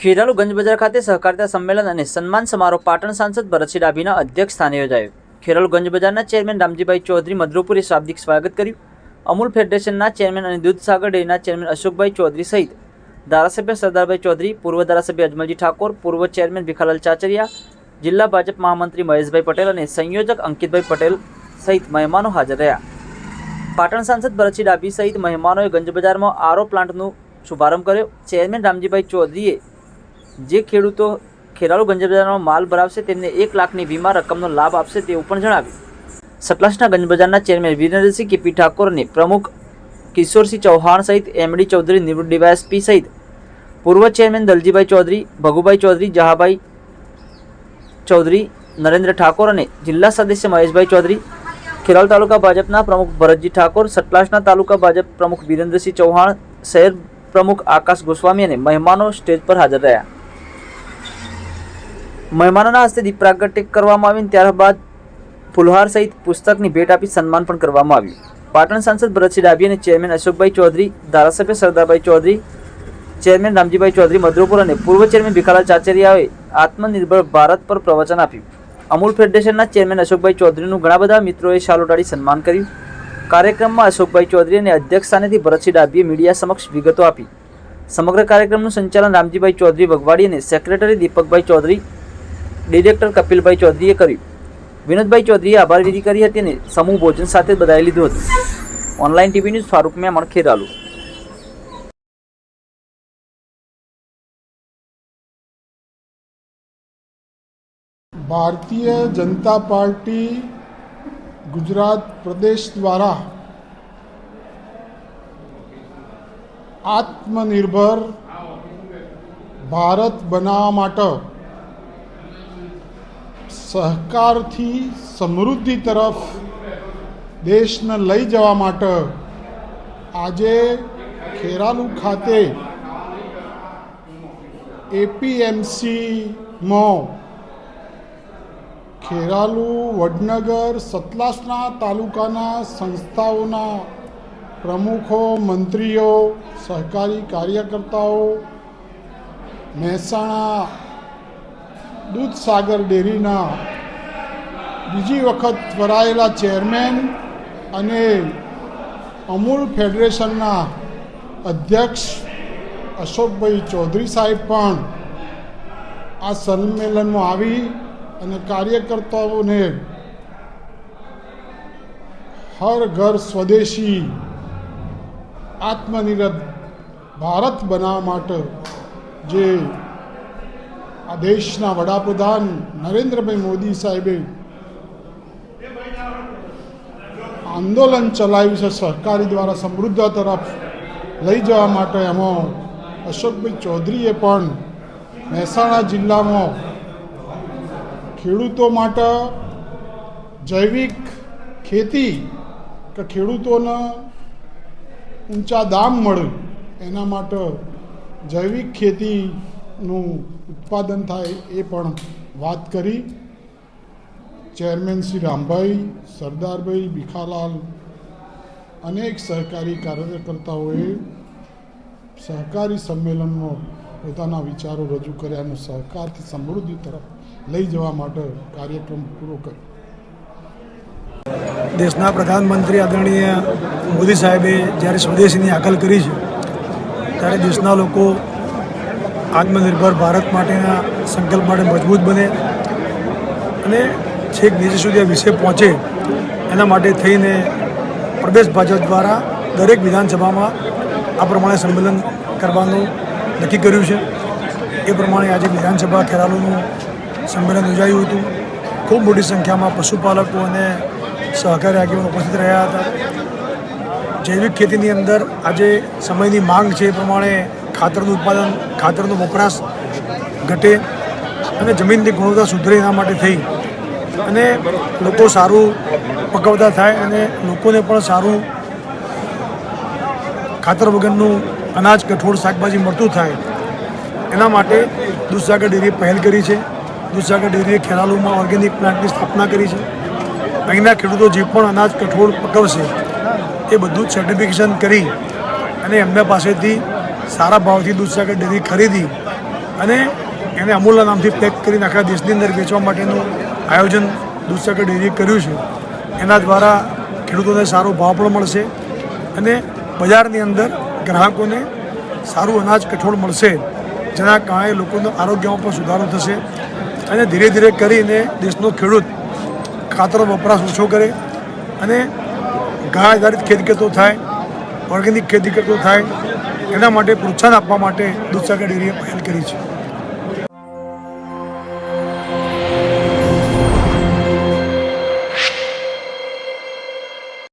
ખેરાલુ ગંજ બજાર ખાતે સહકારિતા સંમેલન અને સન્માન સમારોહ પાટણ સાંસદ ભરતસિંહ ડાભીના અધ્યક્ષ સ્થાને યોજાયો। ખેરાલુ ગંજ બજારના ચેરમેન રામજીભાઈ ચૌધરી મધુપુરે શાબ્દિક સ્વાગત કર્યું। અમૂલ ફેડરેશનના ચેરમેન અને દૂધસાગર ડેરીના ચેરમેન અશોકભાઈ ચૌધરી સહિત ધારાસભ્ય સરદારભાઈ ચૌધરી, પૂર્વ ધારાસભ્ય અજમલજી ઠાકોર, પૂર્વ ચેરમેન ભીખાલાલ ચાચરિયા, જિલ્લા ભાજપ મહામંત્રી મહેશભાઈ પટેલ અને સંયોજક અંકિતભાઈ પટેલ સહિત મહેમાનો હાજર રહ્યા। પાટણ સાંસદ ભરતસિંહ ડાભી સહિત મહેમાનોએ ગંજ બજારમાં આરઓ પ્લાન્ટનો શુભારંભ કર્યો। ચેરમેન રામજીભાઈ ચૌધરીએ જે ખેડૂતો ખેરાલુ ગંજ બજારમાં માલ ભરાવશે તેમને 1 લાખની વીમા રકમનો લાભ આપશે તેવું પણ જણાવ્યું। સતલાસના ગંજ બજારના ચેરમેન વીરેન્દ્રસિંહ કેપી ઠાકોર અને પ્રમુખ કિશોરસિંહ ચૌહાણ સહિત એમડી ચૌધરી, નિવૃત્ત ડીવાયએસપી સહિત પૂર્વ ચેરમેન દલજીભાઈ ચૌધરી, ભગુભાઈ ચૌધરી, જહાભાઈ ચૌધરી, નરેન્દ્ર ઠાકોર અને જિલ્લા સદસ્ય મહેશભાઈ ચૌધરી, ખેરાલુ તાલુકા ભાજપના પ્રમુખ ભરતજી ઠાકોર, સતલાસના તાલુકા ભાજપ પ્રમુખ વીરેન્દ્રસિંહ ચૌહાણ, શહેર પ્રમુખ આકાશ ગોસ્વામી અને મહેમાનો સ્ટેજ પર હાજર રહ્યા। મહેમાનોના હસ્તે દીપ પ્રાગટ્ય કરવામાં આવ્યું। ત્યારબાદ ફુલહાર સહિત પુસ્તકની ભેટ આપી સન્માન પણ કરવામાં આવ્યું। પાટણ સાંસદ ભરતસિંહ ડાભી અને ચેરમેન અશોકભાઈ ચૌધરી, ધારાસભ્ય સરદારભાઈ ચૌધરી, ચેરમેન રામજીભાઈ ચૌધરી મધુપુર અને પૂર્વ ચેરમેન ભીખાલાલ ચાચરિયાએ આત્મનિર્ભર ભારત પર પ્રવચન આપ્યું। અમૂલ ફેડરેશનના ચેરમેન અશોકભાઈ ચૌધરીનું ઘણા બધા મિત્રોએ શાલ ઓઢાડી સન્માન કર્યું। કાર્યક્રમમાં અશોકભાઈ ચૌધરી અને અધ્યક્ષ સ્થાનેથી ભરતસિંહ ડાભીએ મીડિયા સમક્ષ વિગતો આપી। સમગ્ર કાર્યક્રમનું સંચાલન રામજીભાઈ ચૌધરી વગવાડી અને સેક્રેટરી દીપકભાઈ ચૌધરી, ડિરેક્ટર કપિલભાઈ ચૌધરીએ કર્યું। વિનોદભાઈ ચૌધરીએ આભાર વિધિ કરી હતી અને સમૂહ ભોજન સાથે બધાઈ લીધું હતું। Online TV news Farooq Memon, Kheralu. Bharatiya Janata party Gujarat प्रदेश द्वारा आत्मनिर्भर भारत बनावा माटे सहकार थी समृद्धि तरफ देश ने लई जवा माटे आजे खेरालू खाते एपीएमसी में खेरालू, वडनगर, सतलासना तालुकाना संस्थाओना प्रमुखों, मंत्रीओ, सहकारी कार्यकर्ताओ, महेसाणा दूधसागर डेरीना बीजी वखत वरायेला चेरमेन अने अमूल फेडरेशनना अध्यक्ष अशोकभाई चौधरी साहेब पण आ सम्मेलन में आवी અને કાર્યકર્તાઓને હર ઘર સ્વદેશી આત્મનિર્ભર ભારત બનાવવા માટે જે આ દેશના વડાપ્રધાન નરેન્દ્રભાઈ મોદી સાહેબે આંદોલન ચલાવ્યું છે સહકારી દ્વારા સમૃદ્ધ તરફ લઈ જવા માટે, એમાં અશોકભાઈ ચૌધરીએ પણ મહેસાણા જિલ્લામાં ખેડૂતો માટે જૈવિક ખેતી કે ખેડૂતોને ઊંચા દામ મળે એના માટે જૈવિક ખેતીનું ઉત્પાદન થાય એ પણ વાત કરી। ચેરમેન શ્રી રામભાઈ, સરદારભાઈ, ભીખાલાલ, અનેક સહકારી કાર્યકર્તાઓએ સહકારી સંમેલનમાં પોતાના વિચારો રજૂ કર્યા અને સહકારથી સમૃદ્ધિ તરફ લઈ જવા માટે કાર્યક્રમ પૂરો કર્યો। દેશના પ્રધાનમંત્રી આદરણીય મોદી સાહેબે જ્યારે સ્વદેશીની હાકલ કરી છે ત્યારે દેશના લોકો આત્મનિર્ભર ભારત માટેના સંકલ્પ માટે મજબૂત બને અને છેક નીચે સુધી આ વિષય પહોંચે એના માટે થઈને પ્રદેશ ભાજપ દ્વારા દરેક વિધાનસભામાં આ પ્રમાણે સંમેલન કરવાનું નક્કી કર્યું છે। એ પ્રમાણે આજે વિધાનસભા ખેરાલુનું સંમેલન યોજાયું હતું। ખૂબ મોટી સંખ્યામાં પશુપાલકો અને સહકારી આગેવાનો ઉપસ્થિત રહ્યા હતા। જૈવિક ખેતીની અંદર આજે સમયની માંગ છે એ પ્રમાણે ખાતરનું ઉત્પાદન, ખાતરનો વપરાશ ઘટે અને જમીનની ગુણવત્તા સુધરે એના માટે થઈ અને લોકો સારું પકવતા થાય અને લોકોને પણ સારું ખાતર વગરનું અનાજ, કઠોળ, શાકભાજી મળતું થાય એના માટે દૂધસાગર ડેરીએ પહેલ કરી છે। દૂધસાગર ડેરીએ ખેરાલુમાં ઓર્ગેનિક પ્લાન્ટની સ્થાપના કરી છે। અહીંના ખેડૂતો જે પણ અનાજ, કઠોળ પકવશે એ બધું જ સર્ટિફિકેશન કરી અને એમના પાસેથી સારા ભાવથી દૂધસાગર ડેરી ખરીદી અને એને અમૂલના નામથી પેક કરીને આખા દેશની અંદર વેચવા માટેનું આયોજન દૂધસાગર ડેરીએ કર્યું છે. એના દ્વારા ખેડૂતોને સારો ભાવ પણ મળશે અને બજારની અંદર ગ્રાહકોને સારું અનાજ કઠોળ મળશે, જેના કારણે લોકોનો આરોગ્યમાં પણ સુધારો થશે અને ધીરે ધીરે કરીને દેશનો ખેડૂત ખાતરનો વપરાશ ઓછો કરે અને ગાય આધારિત ખેતી કરતો થાય, ઓર્ગેનિક ખેતી કરતો થાય. એના માટે પ્રોત્સાહન આપવા માટે દૂધસાગર ડેરીએ પહેલ કરી છે.